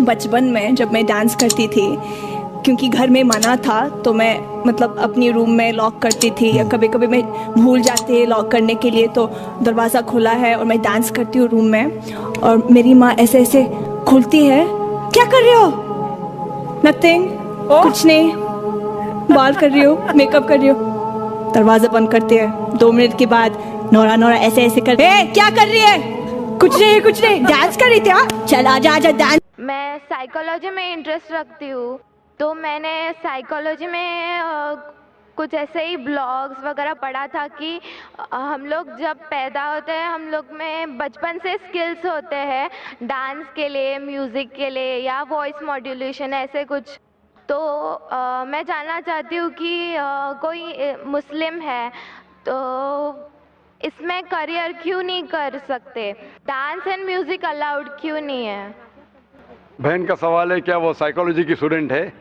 बचपन में जब मैं डांस करती थी, क्योंकि घर में मना था तो मैं मतलब अपनी रूम में लॉक करती थी, या कभी कभी मैं भूल जाती है लॉक करने के लिए तो दरवाज़ा खुला है और मैं डांस करती हूँ रूम में, और मेरी माँ ऐसे ऐसे खुलती है, क्या कर रही हो? नथिंग, कुछ नहीं, बाल कर रही हो, मेकअप कर रही हो। दरवाज़ा बंद करती है, 2 मिनट के बाद नोरा नोरा ऐसे ऐसे कर, क्या कर रही है? कुछ नहीं, डांस कर रही थी। हाँ चल आजा डांस। मैं साइकोलॉजी में इंटरेस्ट रखती हूँ, तो मैंने साइकोलॉजी में कुछ ऐसे ही ब्लॉग्स वगैरह पढ़ा था कि हम लोग जब पैदा होते हैं, हम लोग में बचपन से स्किल्स होते हैं डांस के लिए, म्यूज़िक के लिए, या वॉइस मॉड्यूलेशन, ऐसे कुछ। तो मैं जानना चाहती हूँ कि कोई मुस्लिम है तो इसमें करियर क्यों नहीं कर सकते? डांस एंड म्यूज़िक अलाउड क्यों नहीं है? बहन का सवाल है, क्या वो साइकोलॉजी की स्टूडेंट है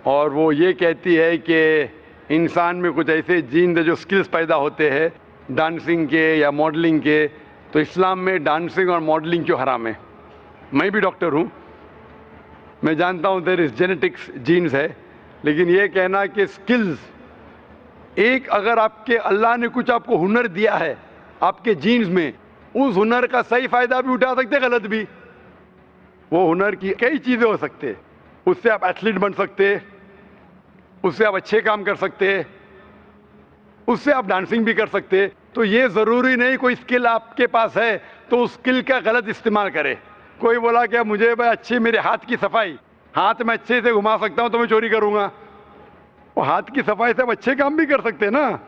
और वो ये कहती है कि इंसान में कुछ ऐसे जीन जो स्किल्स पैदा होते हैं डांसिंग के या मॉडलिंग के, तो इस्लाम में डांसिंग और मॉडलिंग क्यों हराम है? मैं भी डॉक्टर हूँ, मैं जानता हूँ देयर इज जेनेटिक्स, जीन्स है, लेकिन ये कहना कि स्किल्स, एक अगर आपके अल्लाह ने कुछ आपको हुनर दिया है आपके जीन्स में, उस हुनर का सही फ़ायदा भी उठा सकते, गलत भी। वो हुनर की कई चीज़ें हो सकते, उससे आप एथलीट बन सकते, उससे आप अच्छे काम कर सकते, उससे आप डांसिंग भी कर सकते। तो ये ज़रूरी नहीं कोई स्किल आपके पास है तो उस स्किल का गलत इस्तेमाल करे। कोई बोला कि मुझे भाई अच्छी, मेरे हाथ की सफाई, हाथ में अच्छे से घुमा सकता हूँ तो मैं चोरी करूँगा। वो हाथ की सफाई से आप अच्छे काम भी कर सकते ना,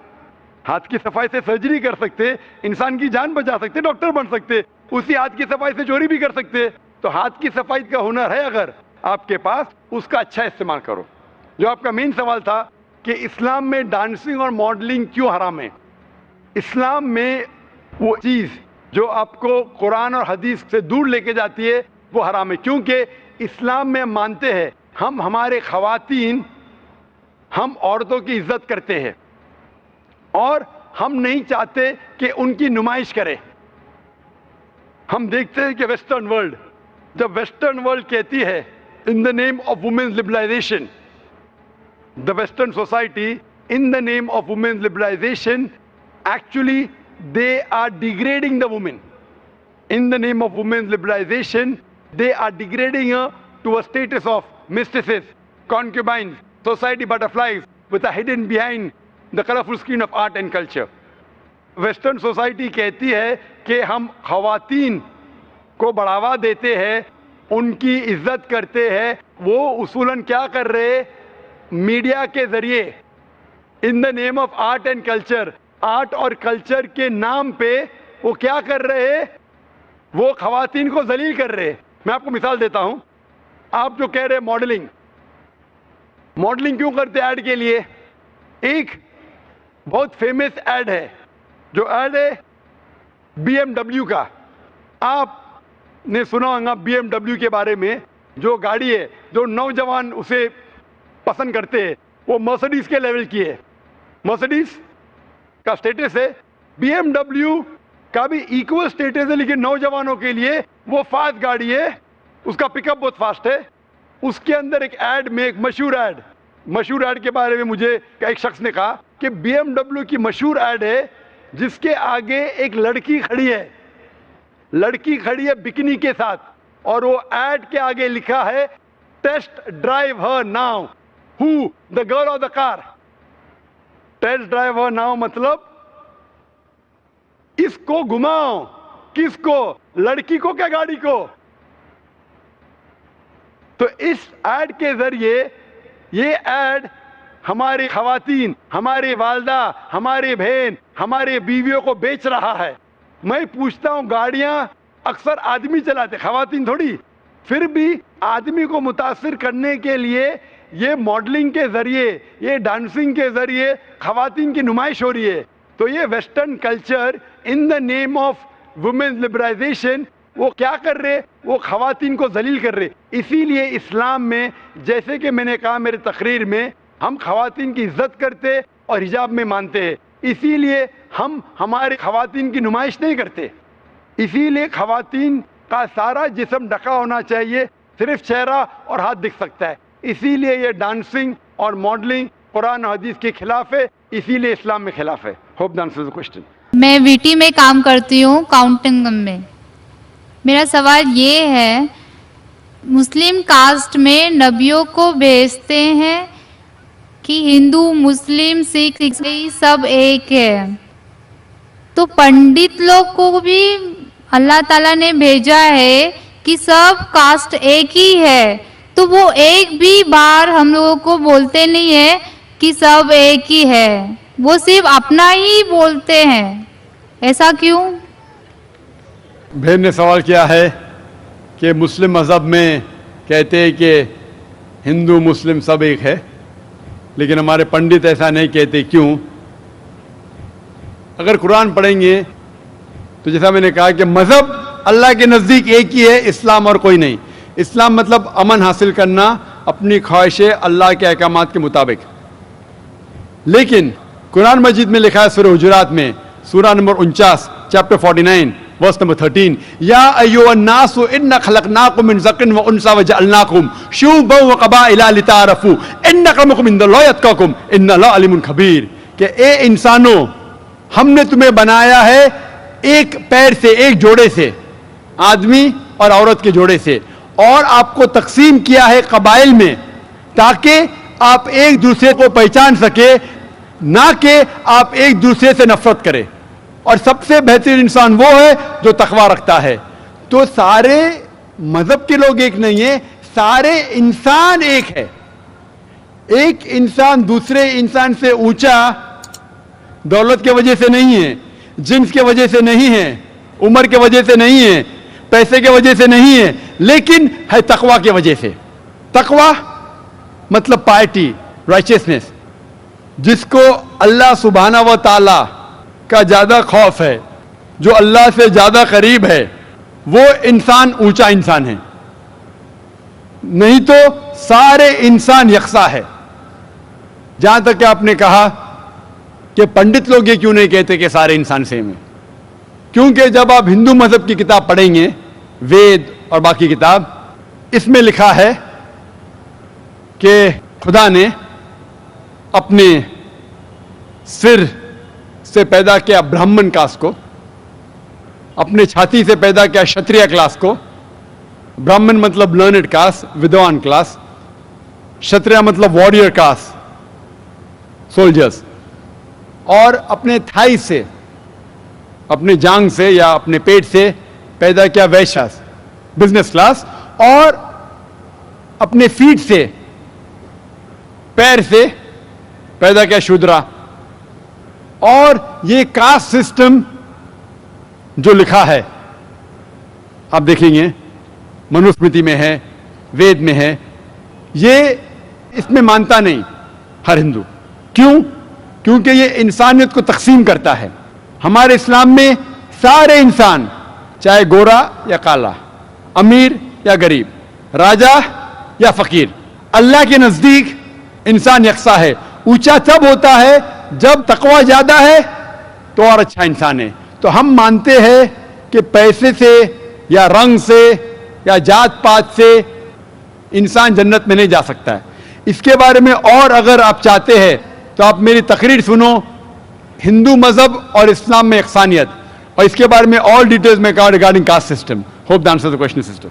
हाथ की सफाई से सर्जरी कर सकते, इंसान की जान बचा सकते, डॉक्टर बन सकते, उसी हाथ की सफाई से चोरी भी कर सकते। तो हाथ की सफाई का हुनर है अगर आपके पास, उसका अच्छा इस्तेमाल करो। जो आपका मेन सवाल था कि इस्लाम में डांसिंग और मॉडलिंग क्यों हराम है, इस्लाम में वो चीज़ जो आपको कुरान और हदीस से दूर लेके जाती है वो हराम है, क्योंकि इस्लाम में मानते हैं हम, हमारे ख़वातीन, हम औरतों की इज्जत करते हैं और हम नहीं चाहते कि उनकी नुमाइश करें। हम देखते हैं कि वेस्टर्न वर्ल्ड, जब वेस्टर्न वर्ल्ड कहती है in the name of women's liberalisation, the western society in the name of women's liberalisation, actually they are degrading the woman. In the name of women's liberalization, they are degrading her to a status of mistresses, concubines, society butterflies with a hidden behind the colorful screen of art and culture. Western society कहती है कि हम ख़वातीन को बढ़ावा देते हैं, उनकी इज्जत करते हैं। वो उसूलन क्या कर रहे, मीडिया के ज़रिए इन the name of art and culture, art और कल्चर के नाम पे वो क्या कर रहे हैं, वो ख़वातीन को जलील कर रहे हैं। मैं आपको मिसाल देता हूं, आप जो कह रहे हैं मॉडलिंग, मॉडलिंग क्यों करते हैं ऐड के लिए? एक बहुत फेमस ऐड है, जो ऐड है BMW का। आपने सुना होगा BMW के बारे में, जो गाड़ी है जो नौजवान उसे पसंद करते हैं, वो मर्सिडीज के लेवल की है। मर्सिडीज का स्टेटस है, BMW का भी इक्वल स्टेटस है, लेकिन नौजवानों के लिए वो फास्ट गाड़ी है, उसका पिकअप बहुत फास्ट है। उसके अंदर एक ऐड में, एक मशहूर ऐड के बारे में मुझे एक शख्स ने कहा कि BMW की मशहूर ऐड है जिसके आगे एक लड़की खड़ी है बिकनी के साथ, और वो ऐड के आगे लिखा है test drive her now, who the girl of the car. Test drive her now मतलब इसको घुमाओ, किसको? लड़की को क्या गाड़ी को? तो इस ऐड के जरिए ये ऐड हमारी ख़वातीन, हमारी वालदा, हमारी बहन, हमारे बीवियों को बेच रहा है। मैं पूछता हूं, गाड़ियां अक्सर आदमी चलाते, ख़वातीन थोड़ी। फिर भी आदमी को मुतासिर करने के लिए ये मॉडलिंग के जरिए, ये डांसिंग के जरिए ख़वातीन की नुमाइश हो रही है। तो ये western culture in the name of women's liberalisation, वो क्या कर रहे, वो ख़वातीन को जलील कर रहे। इसीलिए इस्लाम में, जैसे कि मैंने कहा मेरे तकरीर में, हम ख़वातीन की इज्जत करते और हिजाब में मानते हैं। इसीलिए हम हमारे ख़वातीन की नुमाइश नहीं करते। इसीलिए ख़वातीन का सारा जिस्म ढका होना चाहिए, صرف چہرہ اور ہاتھ دکھ سکتا ہے. اسی لیے یہ ڈانسنگ اور ماڈلنگ قرآن و حدیث کے خلاف ہے, اسی لیے اسلام میں خلاف ہے. Hope the answer the question. میں ویٹی میں کام کرتی ہوں, کاؤنٹنگ میں. میرا سوال یہ ہے, مسلم کاسٹ میں نبیوں کو بھیجتے ہیں کہ ہندو مسلم سکھ عیسائی سب ایک ہے, تو پنڈت لوگ کو بھی اللہ تعالیٰ نے بھیجا ہے کہ سب کاسٹ ایک ہی ہے, تو وہ ایک بھی بار ہم لوگوں کو بولتے نہیں ہے کہ سب ایک ہی ہے, وہ صرف اپنا ہی بولتے ہیں, ایسا کیوں؟ بہن نے سوال کیا ہے کہ مسلم مذہب میں کہتے ہیں کہ ہندو مسلم سب ایک ہے, لیکن ہمارے پنڈت ایسا نہیں کہتے, کیوں؟ اگر قرآن پڑھیں گے تو جیسا میں نے کہا کہ مذہب اللہ کے نزدیک ایک ہی ہے, اسلام اور کوئی نہیں. اسلام مطلب امن حاصل کرنا اپنی خواہشیں اللہ کے احکامات کے مطابق. لیکن قرآن مجید میں لکھا ہے سورہ حجرات میں, سورہ نمبر 49 چیپٹر 49 ورس نمبر 13, یا ایھا الناس انا خلقناکم من ذکر و انثی وجعلناکم شعوبا وقبائل لتعارفوا ان اکرمکم عند اللہ اتقاکم ان اللہ علیم خبیر, کہ اے انسانوں ہم نے تمہیں بنایا ہے ایک پیر سے, ایک جوڑے سے, آدمی اور عورت کے جوڑے سے, اور آپ کو تقسیم کیا ہے قبائل میں تاکہ آپ ایک دوسرے کو پہچان سکے, نہ کہ آپ ایک دوسرے سے نفرت کریں. اور سب سے بہترین انسان وہ ہے جو تقوی رکھتا ہے. تو سارے مذہب کے لوگ ایک نہیں ہیں, سارے انسان ایک ہے. ایک انسان دوسرے انسان سے اونچا دولت کی وجہ سے نہیں ہے, جنس کی وجہ سے نہیں ہے, عمر کی وجہ سے نہیں ہے, پیسے کی وجہ سے نہیں ہے, لیکن ہے تقوی کی وجہ سے. تقوی مطلب پائٹی, رائچسنس. جس کو اللہ سبحانہ و تعالی کا زیادہ خوف ہے, جو اللہ سے زیادہ قریب ہے, وہ انسان اونچا انسان ہے. نہیں تو سارے انسان یکساں ہے. جہاں تک کہ آپ نے کہا کہ پنڈت لوگ یہ کیوں نہیں کہتے کہ سارے انسان سیم ہیں, کیونکہ جب آپ ہندو مذہب کی کتاب پڑھیں گے, وید اور باقی کتاب, اس میں لکھا ہے کہ خدا نے اپنے سر سے پیدا کیا برہمن کاسٹ کو, اپنے چھاتی سے پیدا کیا شتریہ کلاس کو. برہمن مطلب لرنڈ کاسٹ, ودوان کلاس. شتریہ مطلب وارڈیئر کاسٹ, سولجرز. اور اپنے تھائی سے, اپنے جانگ سے یا اپنے پیٹ سے پیدا کیا ویشاس, بزنس کلاس. اور اپنے فیٹ سے, پیر سے پیدا کیا شودرا. اور یہ کاسٹ سسٹم جو لکھا ہے آپ دیکھیں گے منوسمرتی میں ہے, وید میں ہے, یہ اس میں مانتا نہیں ہر ہندو. کیوں؟ کیونکہ یہ انسانیت کو تقسیم کرتا ہے. ہمارے اسلام میں سارے انسان, چاہے گورا یا کالا, امیر یا غریب, راجا یا فقیر, اللہ کے نزدیک انسان یکساں ہے. اونچا تب ہوتا ہے جب تقوی زیادہ ہے تو اور اچھا انسان ہے. تو ہم مانتے ہیں کہ پیسے سے یا رنگ سے یا جات پات سے انسان جنت میں نہیں جا سکتا ہے. اس کے بارے میں اور اگر آپ چاہتے ہیں تو آپ میری تقریر سنو, ہندو مذہب اور اسلام میں یکسانیت, اور اس کے بارے میں اور ڈیٹیلز میں کہا regarding caste system. Hope the answer the question sister.